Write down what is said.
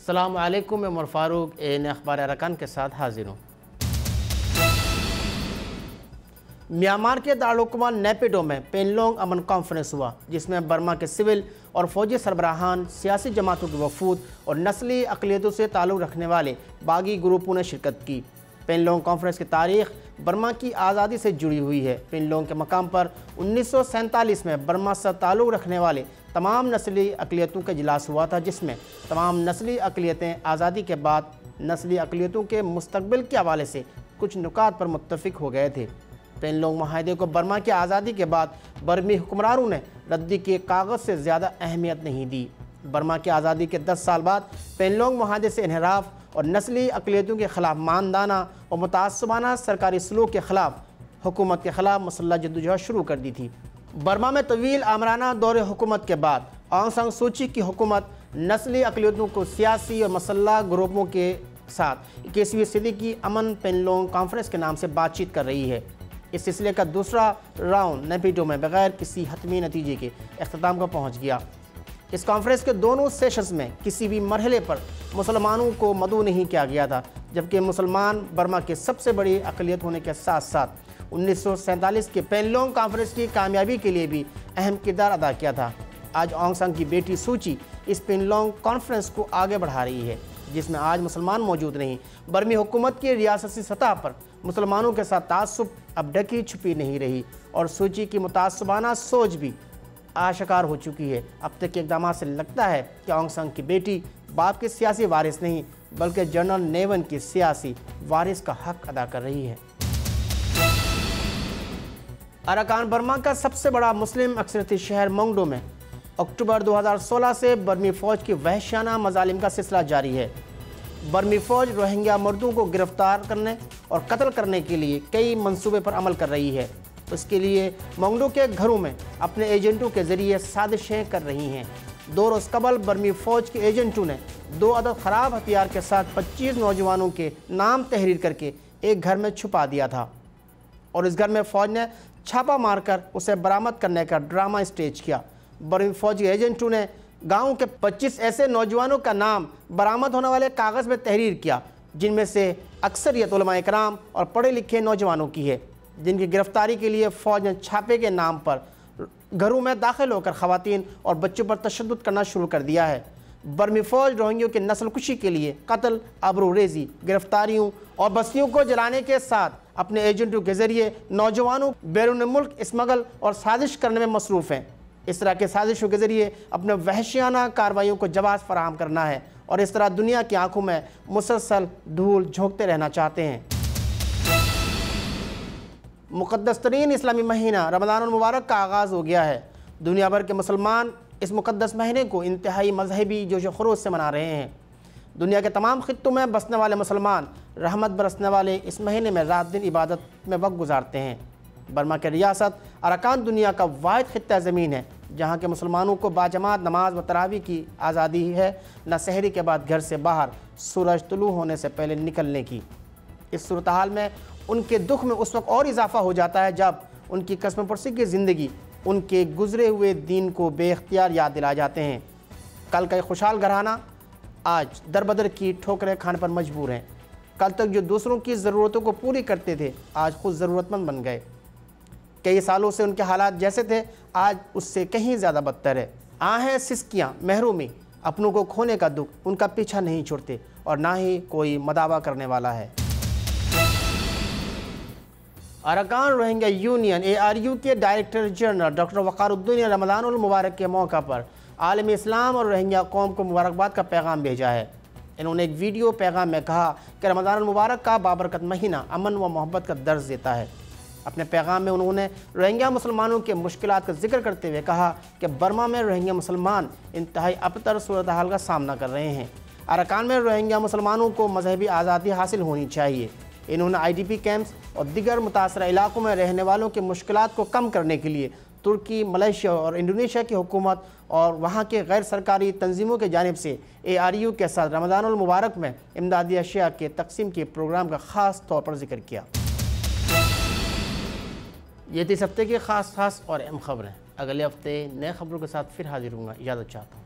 अस्सलामु अलैकुम, मैं उमर फ़ारूक नए अखबार अरकान के साथ हाजिर हूँ। म्यांमार के दारुलहुकूमत नेपिडो में पेनलोंग अमन कॉन्फ्रेंस हुआ, जिसमें बर्मा के सिविल और फौजी सरबराहान, सियासी जमातों के वफूद और नस्ली अक़लियतों से ताल्लुक़ रखने वाले बागी ग्रुपों ने शिरकत की। पेनलोंग कॉन्फ्रेंस की तारीख़ बर्मा की आज़ादी से जुड़ी हुई है। पेनलोंग के मकाम पर 1947 में बर्मा से ताल्लुक़ रखने वाले तमाम नस्ली अक़लियतों का इजलास हुआ था, जिसमें तमाम नस्ली अक़लियतें आज़ादी के बाद नस्ली अक़लियतों के मुस्तक़बिल के हवाले से कुछ नुकात पर मुत्तफ़िक़ हो गए थे। पेनलोंग माहदे को बर्मा की आज़ादी के बाद बर्मी हुक्मरानों ने रद्दी के कागज़ से ज़्यादा अहमियत नहीं दी। बर्मा की आज़ादी के 10 साल बाद पेनलोंग माहदे से इन्हिराफ और नस्ली अक़लियतों के ख़िलाफ़ मानदाना और मुतासबाना सरकारी सलूक के ख़िलाफ़ हुकूमत के ख़िलाफ़ मुसल्लह जद्दोजहद शुरू कर दी थी। बर्मा में तवील आमराना दौरे हुकूमत के बाद आंग सान सूची की हुकूमत नस्ली अक़लियतों को सियासी और मसल्ह ग्रुपों के साथ 21वीं सदी की अमन पेनलोंग कॉन्फ्रेंस के नाम से बातचीत कर रही है। इस सिलसिले का दूसरा राउंड नेपिडो में बगैर किसी हतमी नतीजे के अख्ताम को पहुँच गया। इस कॉन्फ्रेंस के दोनों सेशंस में किसी भी मरहले पर मुसलमानों को मदऊ नहीं किया गया था, जबकि मुसलमान बर्मा के सबसे बड़ी अक़लियत होने के साथ साथ 1947 के पेनलोंग कॉन्फ्रेंस की कामयाबी के लिए भी अहम किरदार अदा किया था। आज आंग सान की बेटी सूची इस पेनलोंग कॉन्फ्रेंस को आगे बढ़ा रही है, जिसमें आज मुसलमान मौजूद नहीं। बर्मी हुकूमत की रियासती सतह पर मुसलमानों के साथ तासुब अब ढकी छुपी नहीं रही और सूची की मुतासबाना सोच भी आशकार हो चुकी है। अब तक के इक़दाम से लगता है कि आंग सान की बेटी बाप के सियासी वारिस नहीं, बल्कि जनरल नेवन की सियासी वारिस का हक अदा कर रही है। अराकान बर्मा का सबसे बड़ा मुस्लिम अक्सरियती शहर मोंगडो में अक्टूबर 2016 से बर्मी फ़ौज की वहशियाना मजालिम का सिलसिला जारी है। बर्मी फ़ौज रोहिंग्या मर्दों को गिरफ्तार करने और कत्ल करने के लिए कई मंसूबे पर अमल कर रही है। उसके लिए मोंगडो के घरों में अपने एजेंटों के ज़रिए साजिशें कर रही हैं। 2 रोज़ कबल बर्मी फ़ौज के एजेंटों ने 2 अदद ख़राब हथियार के साथ 25 नौजवानों के नाम तहरीर करके एक घर में छुपा दिया था और इस घर में फ़ौज ने छापा मारकर उसे बरामद करने का ड्रामा स्टेज किया। बर्मी फ़ौज के एजेंटों ने गाँव के 25 ऐसे नौजवानों का नाम बरामद होने वाले कागज़ में तहरीर किया, जिनमें से अक्सरियत उलमा इकराम और पढ़े लिखे नौजवानों की है, जिनकी गिरफ्तारी के लिए फ़ौज ने छापे के नाम पर घरों में दाखिल होकर ख़वातीन और बच्चों पर तशद्दुद करना शुरू कर दिया है। बर्मी फ़ौज रोहिंग्यों की नस्ल कुशी के लिए कत्ल, आबरूरेज़ी, गिरफ्तारियों और बस्तियों को जलाने के साथ अपने एजेंटों के ज़रिए नौजवानों बैरून मुल्क स्मगल और साजिश करने में मसरूफ़ हैं। इस तरह के साजिशों के ज़रिए अपने वहशियाना कार्रवाइयों को जवाब फराहम करना है और इस तरह दुनिया की आंखों में मुसलसल धूल झोंकते रहना चाहते हैं। मुक़द्दस तरीन इस्लामी महीना रमज़ानुल मुबारक का आगाज़ हो गया है। दुनिया भर के मुसलमान इस मुक़द्दस महीने को इंतहाई मजहबी जोश व खरोश से मना रहे हैं। दुनिया के तमाम खित्तों में बसने वाले मुसलमान रहमत बरसने वाले इस महीने में रात दिन इबादत में वक्त गुजारते हैं। बर्मा की रियासत अराकान दुनिया का वाहिद खित्ता ज़मीन है जहाँ के मुसलमानों को बाजमात नमाज व तरावी की आज़ादी है, न सहरी के बाद घर से बाहर सूरज तुलू होने से पहले निकलने की। इस सूरत हाल में उनके दुख में उस वक्त और इजाफा हो जाता है जब उनकी कसम परसी की ज़िंदगी उनके गुज़रे हुए दीन को बेख्तियार याद दिला जाते हैं। कल का खुशहाल घराना आज दरबदर की ठोकरें खाने पर मजबूर हैं। कल तक जो दूसरों की ज़रूरतों को पूरी करते थे, आज खुद ज़रूरतमंद बन गए। कई सालों से उनके हालात जैसे थे, आज उससे कहीं ज़्यादा बदतर है। आहें सिसकियाँ, महरूमी, अपनों को खोने का दुख उनका पीछा नहीं छोड़ते और ना ही कोई मदावा करने वाला है। अराकान रोहिंग्या यूनियन ARU के डायरेक्टर जनरल डॉक्टर वक़ारुद्दीन ने रमज़ानुल मुबारक के मौका पर आलम इस्लाम और रोहिंग्या कौम को मुबारकबाद का पैगाम भेजा है। इन्होंने एक वीडियो पैगाम में कहा कि रमज़ानुल मुबारक का बाबरकत महीना अमन व मोहब्बत का दर्ज देता है। अपने पैगाम में उन्होंने रोहिंग्या मुसलमानों के मुश्किलात का जिक्र करते हुए कहा कि बर्मा में रोहिंग्या मुसलमान इंतहाई अबतर सूरत हाल का सामना कर रहे हैं। अराकान में रोहिंग्या मुसलमानों को मजहबी आज़ादी हासिल होनी चाहिए। इन्होंने IDP कैंप्स और दीगर मुतासरा इलाकों में रहने वालों के मुश्किलात को कम करने के लिए तुर्की, मलेशिया और इंडोनेशिया की हुकूमत और वहाँ के गैर सरकारी तंजीमों के जानिब से ARU के साथ रमज़ानुल मुबारक में इमदादी अशिया के तकसीम के प्रोग्राम का ख़ास तौर पर जिक्र किया। ये थी इस हफ्ते की खास और अहम खबरें। अगले हफ्ते नए खबरों के साथ फिर हाजिर होंगे। इजाज़त चाहता हूँ।